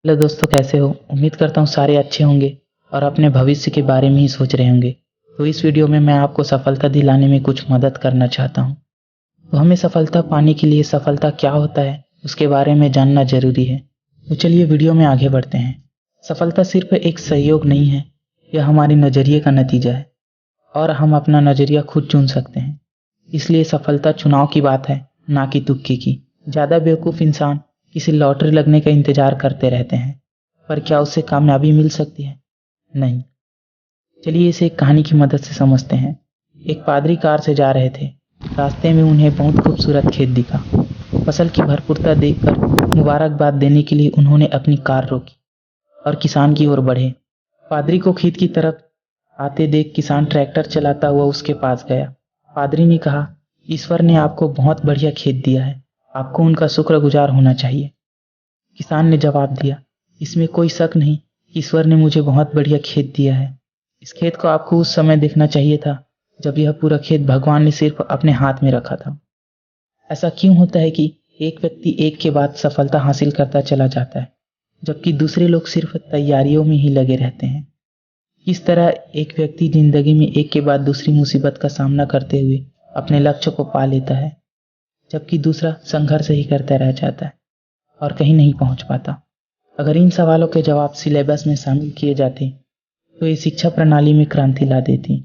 Hello दोस्तों, कैसे हो? उम्मीद करता हूँ सारे अच्छे होंगे और अपने भविष्य के बारे में ही सोच रहे होंगे। तो इस वीडियो में मैं आपको सफलता दिलाने में कुछ मदद करना चाहता हूँ। तो हमें सफलता पाने के लिए सफलता क्या होता है उसके बारे में जानना जरूरी है। तो चलिए वीडियो में आगे बढ़ते हैं। सफलता सिर्फ एक सहयोग नहीं है, यह हमारे नज़रिए का नतीजा है और हम अपना नज़रिया खुद चुन सकते हैं। इसलिए सफलता चुनाव की बात है, ना कि तुक्के की। ज़्यादा बेवकूफ़ इंसान किसी लॉटरी लगने का इंतजार करते रहते हैं, पर क्या उससे कामयाबी मिल सकती है? नहीं। चलिए इसे एक कहानी की मदद से समझते हैं। एक पादरी कार से जा रहे थे। रास्ते में उन्हें बहुत खूबसूरत खेत दिखा। फसल की भरपूरता देखकर मुबारकबाद देने के लिए उन्होंने अपनी कार रोकी और किसान की ओर बढ़े। पादरी को खेत की तरफ आते देख किसान ट्रैक्टर चलाता हुआ उसके पास गया। पादरी ने कहा, ईश्वर ने आपको बहुत बढ़िया खेत दिया है, आपको उनका शुक्रगुजार होना चाहिए। किसान ने जवाब दिया, इसमें कोई शक नहीं, ईश्वर ने मुझे बहुत बढ़िया खेत दिया है। इस खेत को आपको उस समय देखना चाहिए था जब यह पूरा खेत भगवान ने सिर्फ अपने हाथ में रखा था। ऐसा क्यों होता है कि एक व्यक्ति एक के बाद सफलता हासिल करता चला जाता है, जबकि दूसरे लोग सिर्फ तैयारियों में ही लगे रहते हैं? किस तरह एक व्यक्ति जिंदगी में एक के बाद दूसरी मुसीबत का सामना करते हुए अपने लक्ष्य को पा लेता है, जबकि दूसरा संघर्ष ही करता रह जाता है और कहीं नहीं पहुंच पाता? अगर इन सवालों के जवाब सिलेबस में शामिल किए जाते तो ये शिक्षा प्रणाली में क्रांति ला देती।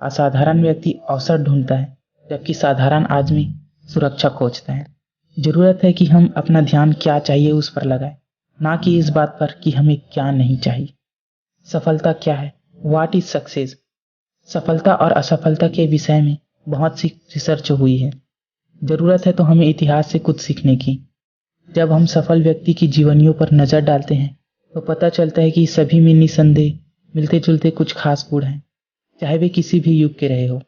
असाधारण व्यक्ति अवसर ढूंढता है, जबकि साधारण आदमी सुरक्षा खोजता है। जरूरत है कि हम अपना ध्यान क्या चाहिए उस पर लगाएं, ना कि इस बात पर कि हमें क्या नहीं चाहिए। सफलता क्या है? What is success? सफलता और असफलता के विषय में बहुत सी रिसर्च हुई है। जरूरत है तो हमें इतिहास से कुछ सीखने की। जब हम सफल व्यक्ति की जीवनियों पर नजर डालते हैं तो पता चलता है कि सभी में निसंदेह मिलते जुलते कुछ खास गुण हैं, चाहे वे किसी भी युग के रहे हो।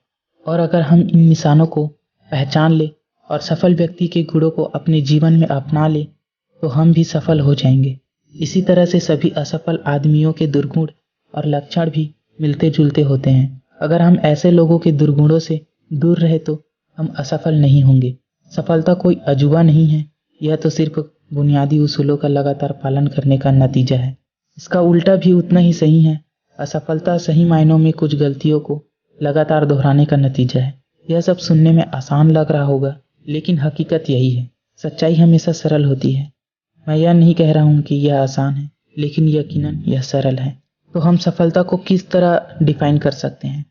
और अगर हम इन निशानों को पहचान ले और सफल व्यक्ति के गुणों को अपने जीवन में अपना ले तो हम भी सफल हो जाएंगे। इसी तरह से सभी असफल आदमियों के दुर्गुण और लक्षण भी मिलते जुलते होते हैं। अगर हम ऐसे लोगों के दुर्गुणों से दूर रहे तो हम असफल नहीं होंगे। सफलता कोई अजूबा नहीं है, यह तो सिर्फ बुनियादी उसूलों का लगातार पालन करने का नतीजा है। इसका उल्टा भी उतना ही सही है। असफलता सही मायनों में कुछ गलतियों को लगातार दोहराने का नतीजा है। यह सब सुनने में आसान लग रहा होगा, लेकिन हकीकत यही है। सच्चाई हमेशा सरल होती है। मैं यह नहीं कह रहा हूँ कि यह आसान है, लेकिन यकीनन यह सरल है। तो हम सफलता को किस तरह डिफाइन कर सकते हैं?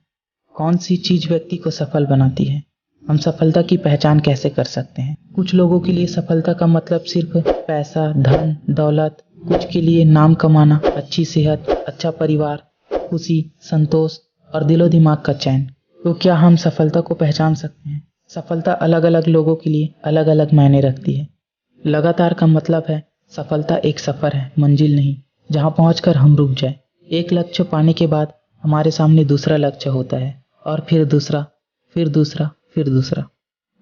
कौन सी चीज व्यक्ति को सफल बनाती है? हम सफलता की पहचान कैसे कर सकते हैं? कुछ लोगों के लिए सफलता का मतलब सिर्फ पैसा, धन, दौलत, कुछ के लिए नाम कमाना, अच्छी सेहत, अच्छा परिवार, खुशी, संतोष और दिलो दिमाग का चैन। तो क्या हम सफलता को पहचान सकते हैं? सफलता अलग अलग लोगों के लिए अलग अलग मायने रखती है। लगातार का मतलब है सफलता एक सफर है, मंजिल नहीं, जहां पहुंचकर हम रुक जाए। एक लक्ष्य पाने के बाद हमारे सामने दूसरा लक्ष्य होता है और फिर दूसरा, फिर दूसरा, फिर दूसरा।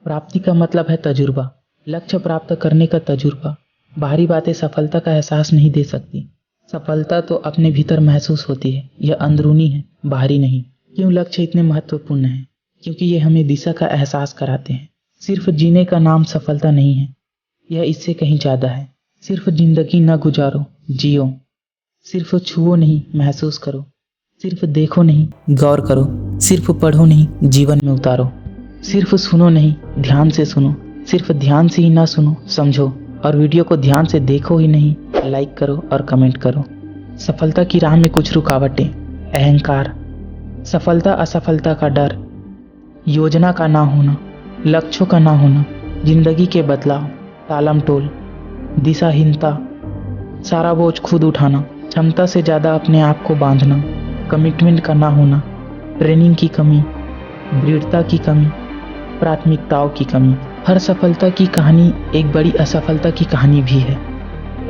प्राप्ति का मतलब है तजुर्बा, लक्ष्य प्राप्त करने का तजुर्बा। बाहरी बातें सफलता का एहसास नहीं दे सकती। सफलता तो अपने भीतर महसूस होती है, यह अंदरूनी है, बाहरी नहीं। क्यों लक्ष्य इतने महत्वपूर्ण हैं? क्योंकि ये हमें दिशा का एहसास कराते हैं। सिर्फ जीने का नाम सफलता नहीं है, यह इससे कहीं ज्यादा है। सिर्फ जिंदगी न गुजारो, जियो। सिर्फ छुओ नहीं, महसूस करो। सिर्फ देखो नहीं, गौर करो। सिर्फ पढ़ो नहीं, जीवन में उतारो। सिर्फ सुनो नहीं, ध्यान से सुनो। सिर्फ ध्यान से ही ना सुनो, समझो। और वीडियो को ध्यान से देखो ही नहीं, लाइक करो और कमेंट करो। सफलता की राह में कुछ रुकावटें। अहंकार, सफलता असफलता का डर, योजना का ना होना, लक्ष्यों का ना होना, जिंदगी के बदलाव, टालम टोल, दिशाहीनता, सारा बोझ खुद उठाना, क्षमता से ज़्यादा अपने आप को बांधना, कमिटमेंट का ना होना, ट्रेनिंग की कमी, दृढ़ता की कमी, प्राथमिकताओं की कमी। हर सफलता की कहानी एक बड़ी असफलता की कहानी भी है।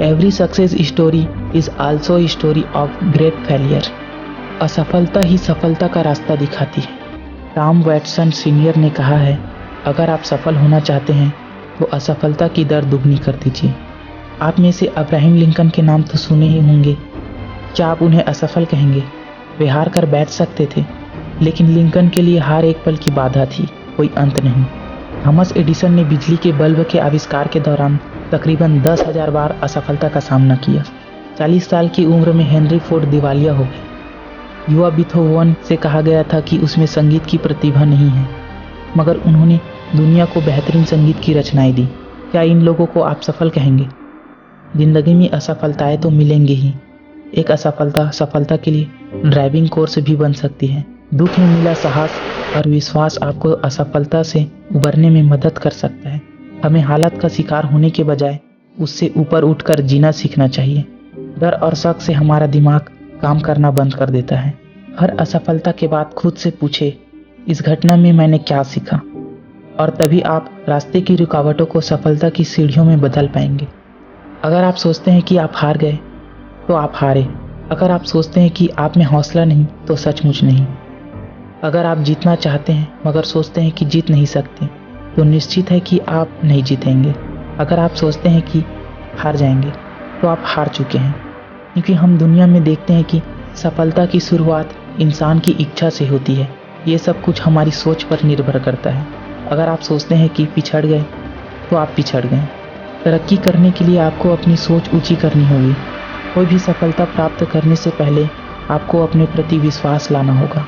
Every success story is also a story of great failure. असफलता ही सफलता का रास्ता दिखाती है। टॉम वैटसन सीनियर ने कहा है, अगर आप सफल होना चाहते हैं तो असफलता की दर दुगनी कर दीजिए। आप में से अब्राहम लिंकन के नाम तो सुने ही होंगे। क्या आप उन्हें असफल कहेंगे? वे हार कर बैठ सकते थे, लेकिन लिंकन के लिए हार एक पल की बाधा थी, कोई अंत नहीं। थॉमस एडिसन ने बिजली के बल्ब के आविष्कार के दौरान तकरीबन 10,000 बार असफलता का सामना किया, 40 साल की उम्र में हेनरी फोर्ड दिवालिया हो गए। युवा बीथोवन से कहा गया था कि उसमें संगीत की प्रतिभा नहीं है, मगर उन्होंने दुनिया को बेहतरीन संगीत की रचनाएं दी। क्या इन लोगों को आप सफल कहेंगे? जिंदगी में असफलताएं तो मिलेंगी ही। एक असफलता सफलता के लिए ड्राइविंग कोर्स भी बन सकती है। दुख में मिला साहस और विश्वास आपको असफलता से उबरने में मदद कर सकता है। हमें हालत का शिकार होने के बजाय उससे ऊपर उठकर जीना सीखना चाहिए। डर और शक से हमारा दिमाग काम करना बंद कर देता है। हर असफलता के बाद खुद से पूछे, इस घटना में मैंने क्या सीखा? और तभी आप रास्ते की रुकावटों को सफलता की सीढ़ियों में बदल पाएंगे। अगर आप सोचते हैं कि आप हार गए तो आप हारे। अगर आप सोचते हैं कि आप में हौसला नहीं तो सचमुच नहीं। अगर आप जीतना चाहते हैं मगर सोचते हैं कि जीत नहीं सकते तो निश्चित है कि आप नहीं जीतेंगे। अगर आप सोचते हैं कि हार जाएंगे तो आप हार चुके हैं, क्योंकि हम दुनिया में देखते हैं कि सफलता की शुरुआत इंसान की इच्छा से होती है। ये सब कुछ हमारी सोच पर निर्भर करता है। अगर आप सोचते हैं कि पिछड़ गए तो आप पिछड़ गए। तरक्की करने के लिए आपको अपनी सोच ऊंची करनी होगी। कोई भी सफलता प्राप्त करने से पहले आपको अपने प्रति विश्वास लाना होगा।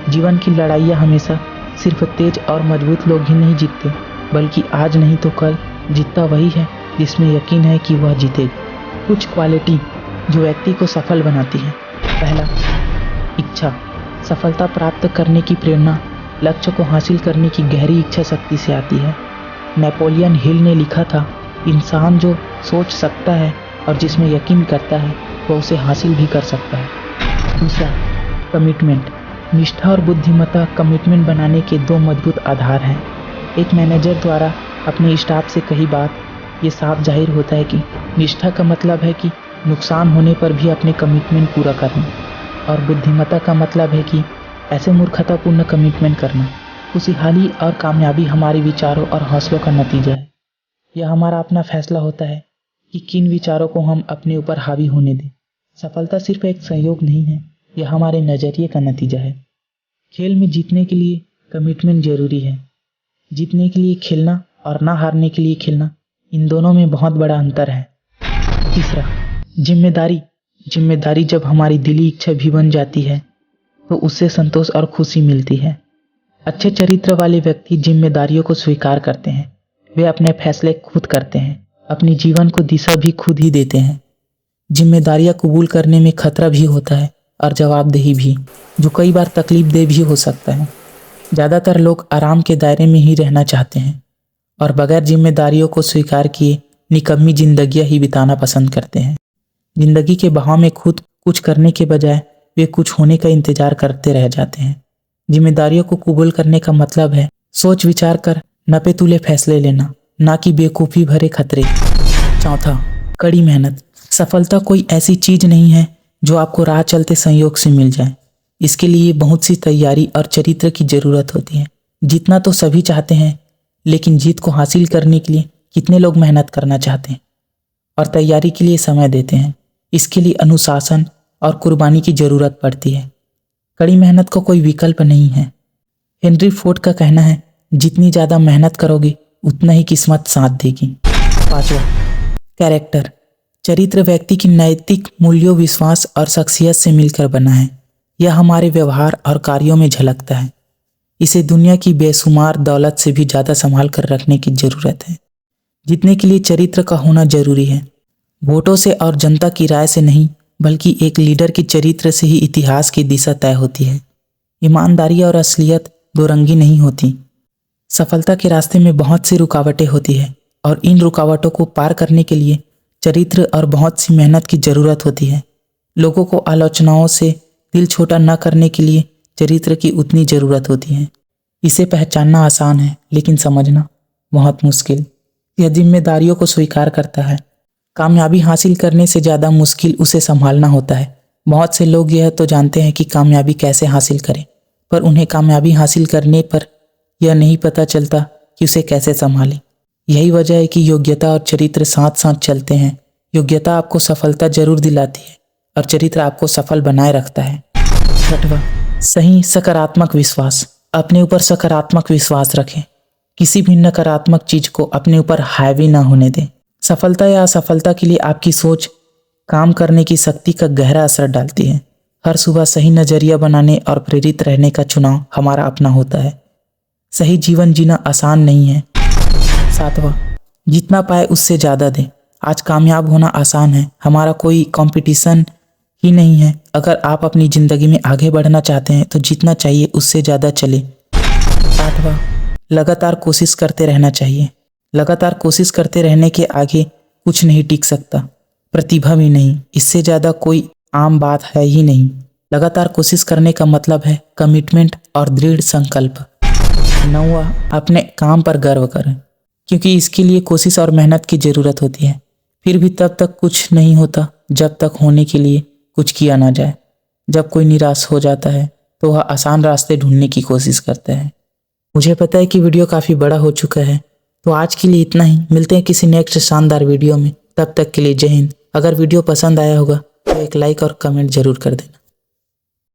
जीवन की लड़ाइयाँ हमेशा सिर्फ तेज और मजबूत लोग ही नहीं जीतते, बल्कि आज नहीं तो कल जीतता वही है जिसमें यकीन है कि वह जीतेगा। कुछ क्वालिटी जो व्यक्ति को सफल बनाती है। पहला, इच्छा। सफलता प्राप्त करने की प्रेरणा लक्ष्य को हासिल करने की गहरी इच्छा शक्ति से आती है। नेपोलियन हिल ने लिखा था, इंसान जो सोच सकता है और जिसमें यकीन करता है वह उसे हासिल भी कर सकता है। दूसरा, कमिटमेंट। निष्ठा और बुद्धिमत्ता कमिटमेंट बनाने के दो मजबूत आधार हैं। एक मैनेजर द्वारा अपने स्टाफ से कही बात ये साफ जाहिर होता है कि निष्ठा का मतलब है कि नुकसान होने पर भी अपने कमिटमेंट पूरा करना, और बुद्धिमत्ता का मतलब है कि ऐसे मूर्खतापूर्ण कमिटमेंट करना। खुशहाली और कामयाबी हमारे विचारों और हौसलों का नतीजा है। यह हमारा अपना फैसला होता है कि किन विचारों को हम अपने ऊपर हावी होने दें। सफलता सिर्फ एक संयोग नहीं है, यह हमारे नज़रिए का नतीजा है। खेल में जीतने के लिए कमिटमेंट जरूरी है। जीतने के लिए खेलना और ना हारने के लिए खेलना, इन दोनों में बहुत बड़ा अंतर है। तीसरा, जिम्मेदारी। जिम्मेदारी जब हमारी दिली इच्छा भी बन जाती है तो उससे संतोष और खुशी मिलती है। अच्छे चरित्र वाले व्यक्ति जिम्मेदारियों को स्वीकार करते हैं। वे अपने फैसले खुद करते हैं, अपनी जीवन को दिशा भी खुद ही देते हैं। जिम्मेदारियां कबूल करने में खतरा भी होता है और जवाबदेही भी, जो कई बार तकलीफ दे भी हो सकता है। ज़्यादातर लोग आराम के दायरे में ही रहना चाहते हैं और बगैर जिम्मेदारियों को स्वीकार किए निकम्मी जिंदगियां ही बिताना पसंद करते हैं। जिंदगी के बहाव में खुद कुछ करने के बजाय वे कुछ होने का इंतजार करते रह जाते हैं। जिम्मेदारियों को कबूल करने का मतलब है सोच विचार कर नपे तुले फैसले लेना, ना कि बेवकूफ़ी भरे खतरे। चौथा, कड़ी मेहनत। सफलता कोई ऐसी चीज नहीं है जो आपको राह चलते संयोग से मिल जाए। इसके लिए बहुत सी तैयारी और चरित्र की जरूरत होती है। जीतना तो सभी चाहते हैं, लेकिन जीत को हासिल करने के लिए कितने लोग मेहनत करना चाहते हैं और तैयारी के लिए समय देते हैं। इसके लिए अनुशासन और कुर्बानी की जरूरत पड़ती है। कड़ी मेहनत का कोई विकल्प नहीं है। हेनरी फोर्ड का कहना है, जितनी ज़्यादा मेहनत करोगे उतना ही किस्मत साथ देगी। पांचवा, कैरेक्टर। चरित्र व्यक्ति की नैतिक मूल्यों, विश्वास और शख्सियत से मिलकर बना है। यह हमारे व्यवहार और कार्यों में झलकता है। इसे दुनिया की बेशुमार दौलत से भी ज़्यादा संभाल कर रखने की जरूरत है। जीतने के लिए चरित्र का होना जरूरी है। वोटों से और जनता की राय से नहीं, बल्कि एक लीडर के चरित्र से ही इतिहास की दिशा तय होती है। ईमानदारी और असलियत दो रंगी नहीं होती। सफलता के रास्ते में बहुत सी रुकावटें होती है और इन रुकावटों को पार करने के लिए चरित्र और बहुत सी मेहनत की जरूरत होती है। लोगों को आलोचनाओं से दिल छोटा न करने के लिए चरित्र की उतनी जरूरत होती है। इसे पहचानना आसान है, लेकिन समझना बहुत मुश्किल। यह जिम्मेदारियों को स्वीकार करता है। कामयाबी हासिल करने से ज़्यादा मुश्किल उसे संभालना होता है। बहुत से लोग यह तो जानते हैं कि कामयाबी कैसे हासिल करें, पर उन्हें कामयाबी हासिल करने पर यह नहीं पता चलता कि उसे कैसे संभालें। यही वजह है कि योग्यता और चरित्र साथ साथ चलते हैं। योग्यता आपको सफलता जरूर दिलाती है और चरित्र आपको सफल बनाए रखता है। छठवां, सही सकारात्मक विश्वास। अपने ऊपर सकारात्मक विश्वास रखें। किसी भी नकारात्मक चीज को अपने ऊपर हावी ना होने दें। सफलता या असफलता के लिए आपकी सोच काम करने की शक्ति का गहरा असर डालती है। हर सुबह सही नजरिया बनाने और प्रेरित रहने का चुनाव हमारा अपना होता है। सही जीवन जीना आसान नहीं है। 7वां, जितना पाए उससे ज़्यादा दें। आज कामयाब होना आसान है, हमारा कोई कंपटीशन ही नहीं है। अगर आप अपनी ज़िंदगी में आगे बढ़ना चाहते हैं तो जितना चाहिए उससे ज़्यादा चलें। 8वां, लगातार कोशिश करते रहना चाहिए। लगातार कोशिश करते रहने के आगे कुछ नहीं टिक सकता, प्रतिभा भी नहीं। इससे ज़्यादा कोई आम बात है ही नहीं। लगातार कोशिश करने का मतलब है कमिटमेंट और दृढ़ संकल्प। 9वां, अपने काम पर गर्व करें, क्योंकि इसके लिए कोशिश और मेहनत की ज़रूरत होती है। फिर भी तब तक कुछ नहीं होता जब तक होने के लिए कुछ किया ना जाए। जब कोई निराश हो जाता है तो वह आसान रास्ते ढूंढने की कोशिश करता है। मुझे पता है कि वीडियो काफ़ी बड़ा हो चुका है, तो आज के लिए इतना ही। मिलते हैं किसी नेक्स्ट शानदार वीडियो में। तब तक के लिए जय हिंद। अगर वीडियो पसंद आया होगा तो एक लाइक और कमेंट जरूर कर देना।